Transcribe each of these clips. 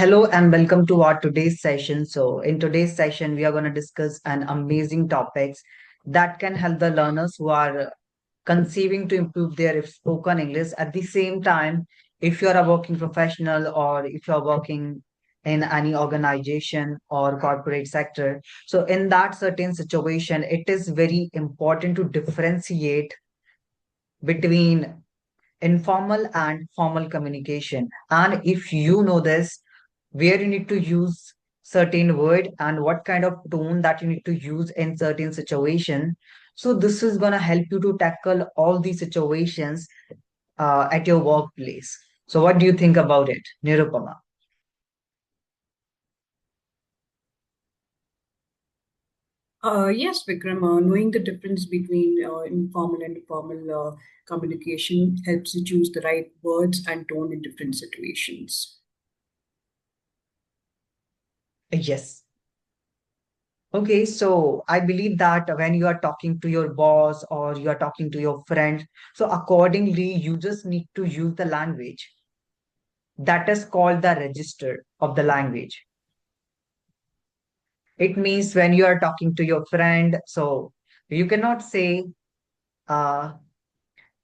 Hello and welcome to our today's session. So, in today's session, we are going to discuss an amazing topics that can help the learners who are conceiving to improve their spoken English. At the same time, if you are a working professional or if you are working in any organization or corporate sector, so in that certain situation, it is very important to differentiate between informal and formal communication. And if you know this, where you need to use certain word and what kind of tone that you need to use in certain situation, so this is going to help you to tackle all these situations at your workplace. So what do you think about it, Nirupama? Yes, Vikram, knowing the difference between informal and formal communication helps you choose the right words and tone in different situations. Yes. Okay, so I believe that when you are talking to your boss or you are talking to your friend, so accordingly you just need to use the language that is called the register of the language. It means when you are talking to your friend, so you cannot say uh,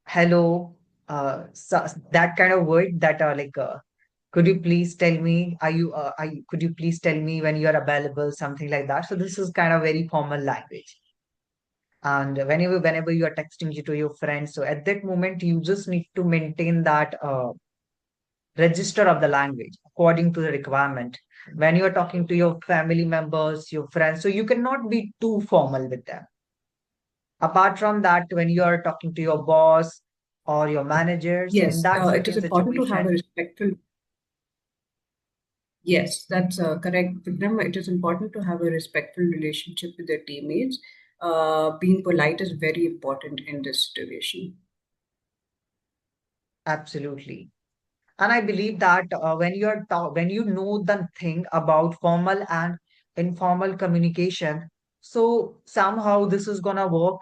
hello, that kind of word that are like, could you please tell me, could you please tell me when you are available, something like that. So this is kind of very formal language. And whenever you are texting you to your friends, so at that moment you just need to maintain that register of the language according to the requirement. When you are talking to your family members, your friends, so you cannot be too formal with them. Apart from that, when you are talking to your boss or your manager, so in Yes, that it is certain important to have a situation, respectful. Yes, that's correct, Vikram. It is important to have a respectful relationship with their teammates. Being polite is very important in this situation. absolutely. And I believe that when you know the thing about formal and informal communication, so somehow this is gonna work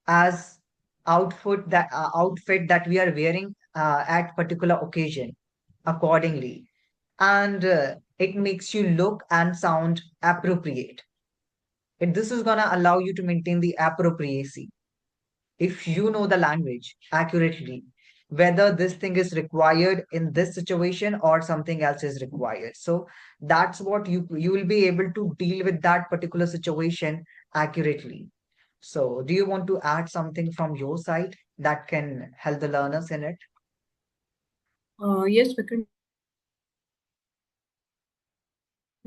as outfit that we are wearing at particular occasion accordingly, and it makes you look and sound appropriate. This is gonna allow you to maintain the appropriacy if you know the language accurately, whether this thing is required in this situation or something else is required. So that's what you will be able to deal with that particular situation accurately. So do you want to add something from your side that can help the learners in it? Yes, Vikram,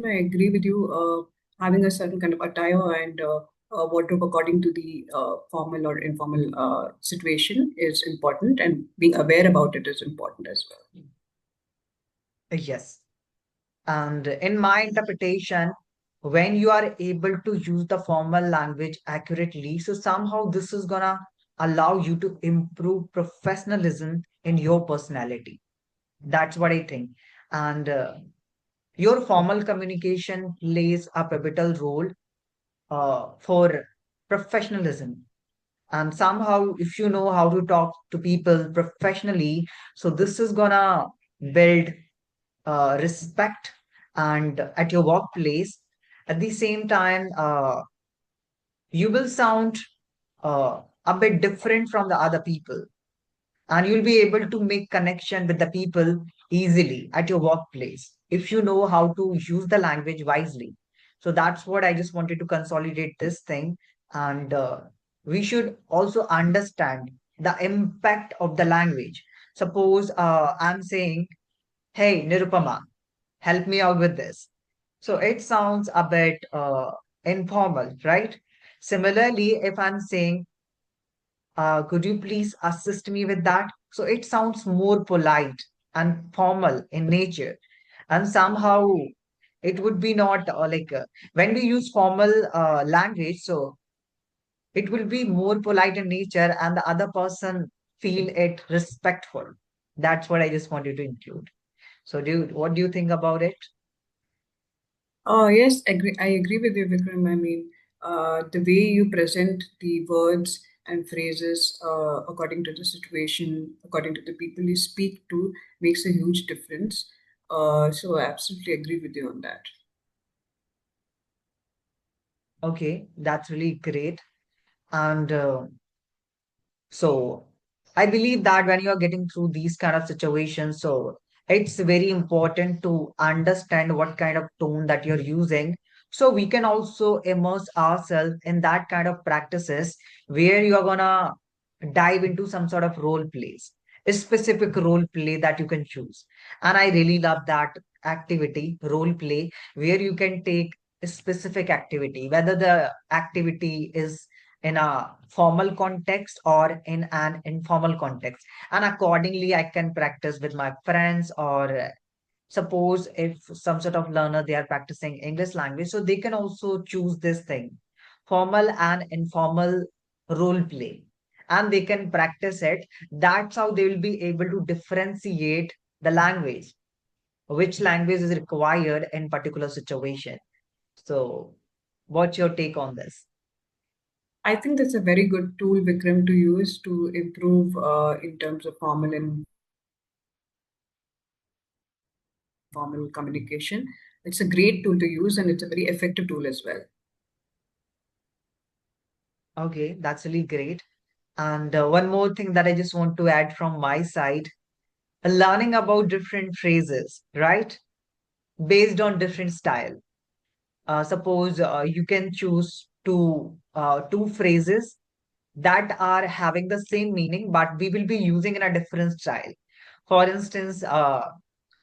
I agree with you. Having a certain kind of attire and wardrobe according to the formal or informal situation is important, and being aware about it is important as well. Yes. And in my interpretation, when you are able to use the formal language accurately, so somehow this is gonna allow you to improve professionalism in your personality. That's what I think. And your formal communication plays a pivotal role for professionalism. And somehow, if you know how to talk to people professionally, so this is gonna build respect and at your workplace. At the same time, you will sound a bit different from the other people, and you'll be able to make connection with the people easily at your workplace if you know how to use the language wisely. So that's what I just wanted to consolidate this thing. And we should also understand the impact of the language. Suppose I'm saying, hey, Nirupama, help me out with this. So it sounds a bit informal, right? Similarly, if I'm saying, could you please assist me with that? So it sounds more polite and formal in nature. And somehow it would be not when we use formal language, so it will be more polite in nature and the other person feel it respectful. That's what I just wanted to include. So what do you think about it? Yes, agree. I agree with you, Vikram. I mean, the way you present the words and phrases according to the situation, according to the people you speak to, makes a huge difference. So I absolutely agree with you on that. Okay, that's really great. And so I believe that when you are getting through these kind of situations, so it's very important to understand what kind of tone that you're using. So we can also immerse ourselves in that kind of practices where you're gonna dive into some sort of role plays, a specific role play that you can choose. And I really love that activity, role play, where you can take a specific activity, whether the activity is in a formal context or in an informal context. And accordingly, I can practice with my friends, or suppose if some sort of learner they are practicing English language, so they can also choose this thing, formal and informal role play, and they can practice it. That's how they will be able to differentiate the language, which language is required in particular situation. So, what's your take on this? I think that's a very good tool, Vikram, to use to improve in terms of formal and informal communication. It's a great tool to use and it's a very effective tool as well. Okay, that's really great. And one more thing that I just want to add from my side, learning about different phrases, right? Based on different style. Suppose you can choose two phrases that are having the same meaning, but we will be using in a different style. For instance,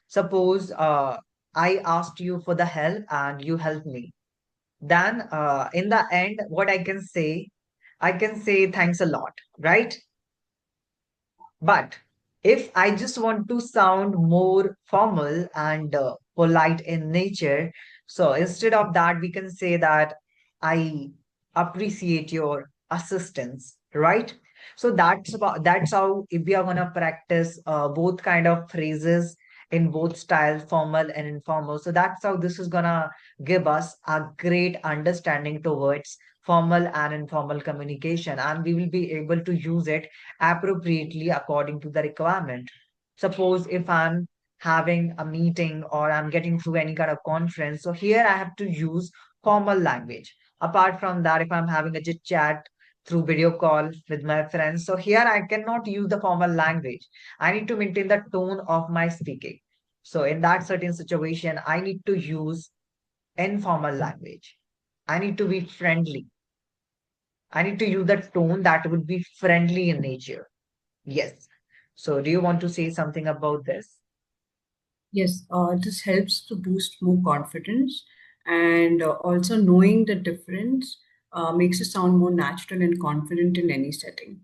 suppose I asked you for the help and you helped me. Then in the end, what I can say thanks a lot, right? But if I just want to sound more formal and polite in nature, so instead of that, we can say that I appreciate your assistance, right? So that's how if we are gonna practice both kind of phrases in both styles, formal and informal. So that's how this is gonna give us a great understanding towards formal and informal communication, and we will be able to use it appropriately according to the requirement. Suppose if I'm having a meeting or I'm getting through any kind of conference, so here I have to use formal language. Apart from that, if I'm having a chit chat through video call with my friends, so here I cannot use the formal language. I need to maintain the tone of my speaking. So in that certain situation, I need to use informal language. I need to be friendly. I need to use the tone that would be friendly in nature. Yes. So, do you want to say something about this? Yes, this helps to boost more confidence and also knowing the difference makes it sound more natural and confident in any setting.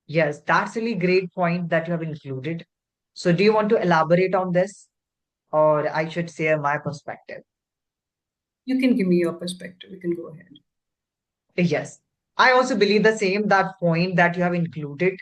Yes, that's really great point that you have included. So, do you want to elaborate on this, or I should share my perspective? You can give me your perspective. You can go ahead. Yes, I also believe the same, that point that you have included.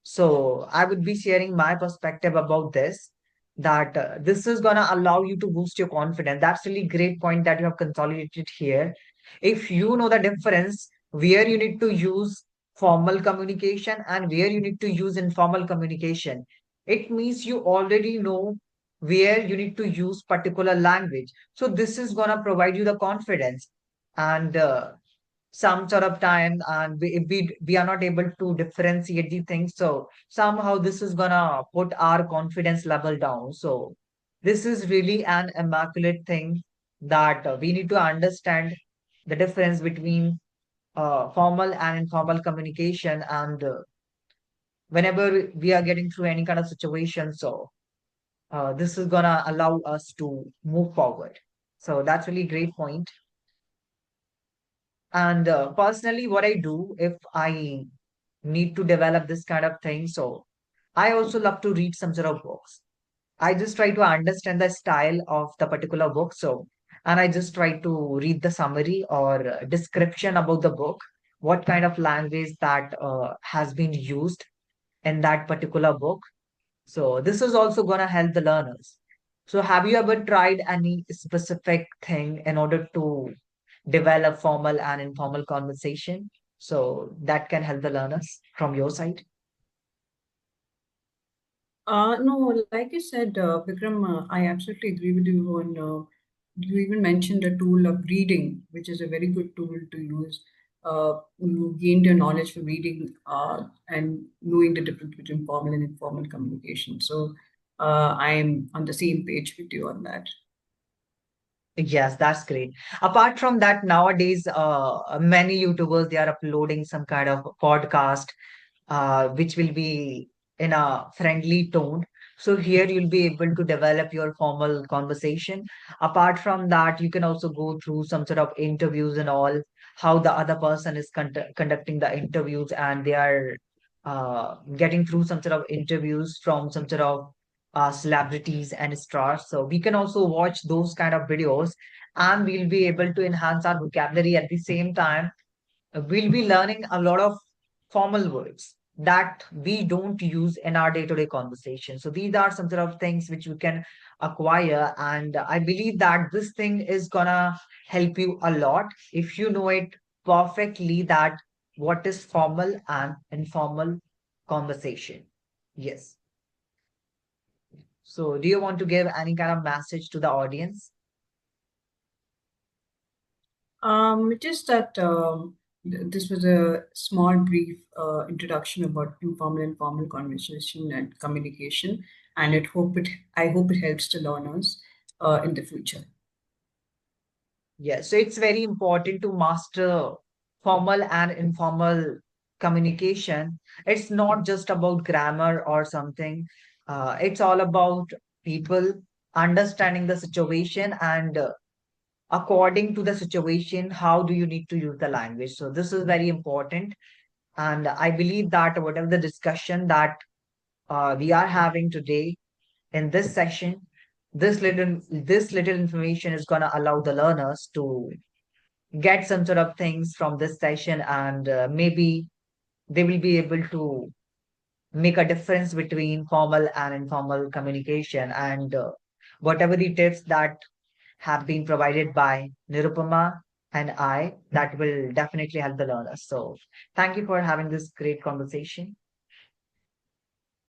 So I would be sharing my perspective about this, that this is going to allow you to boost your confidence. That's really great point that you have consolidated here. If you know the difference where you need to use formal communication and where you need to use informal communication, it means you already know where you need to use particular language. So this is going to provide you the confidence. And some sort of time, and if we are not able to differentiate the things, so somehow this is gonna put our confidence level down. So this is really an immaculate thing, that we need to understand the difference between formal and informal communication, and whenever we are getting through any kind of situation, so this is gonna allow us to move forward. So that's really great point. And personally, what I do if I need to develop this kind of thing, so I also love to read some sort of books. I just try to understand the style of the particular book. So, and I just try to read the summary or description about the book, what kind of language that has been used in that particular book. So, this is also going to help the learners. So, have you ever tried any specific thing in order to develop formal and informal conversation? So, that can help the learners from your side. No, like you said, Vikram, I absolutely agree with you on. You even mentioned a tool of reading, which is a very good tool to use. You gained your knowledge for reading and knowing the difference between formal and informal communication. So I'm on the same page with you on that. Yes, that's great. Apart from that, nowadays, many YouTubers they are uploading some kind of podcast which will be in a friendly tone. So here you'll be able to develop your formal conversation. Apart from that, you can also go through some sort of interviews and all, how the other person is conducting the interviews, and they are getting through some sort of interviews from some sort of celebrities and stars. So we can also watch those kind of videos, and we'll be able to enhance our vocabulary at the same time. We'll be learning a lot of formal words that we don't use in our day-to-day conversation. So these are some sort of things which we can acquire, and I believe that this thing is gonna help you a lot if you know it perfectly, that what is formal and informal conversation. Yes. So do you want to give any kind of message to the audience? Just that this was a small, brief introduction about informal and formal conversation and communication, and I hope it helps the learners in the future. Yes, so it's very important to master formal and informal communication. It's not just about grammar or something. It's all about people understanding the situation, and according to the situation, how do you need to use the language. So this is very important. And I believe that whatever the discussion that we are having today in this session, this little information is going to allow the learners to get some sort of things from this session, and maybe they will be able to make a difference between formal and informal communication, and whatever the tips that have been provided by Nirupama and I, that will definitely help the learners. So thank you for having this great conversation.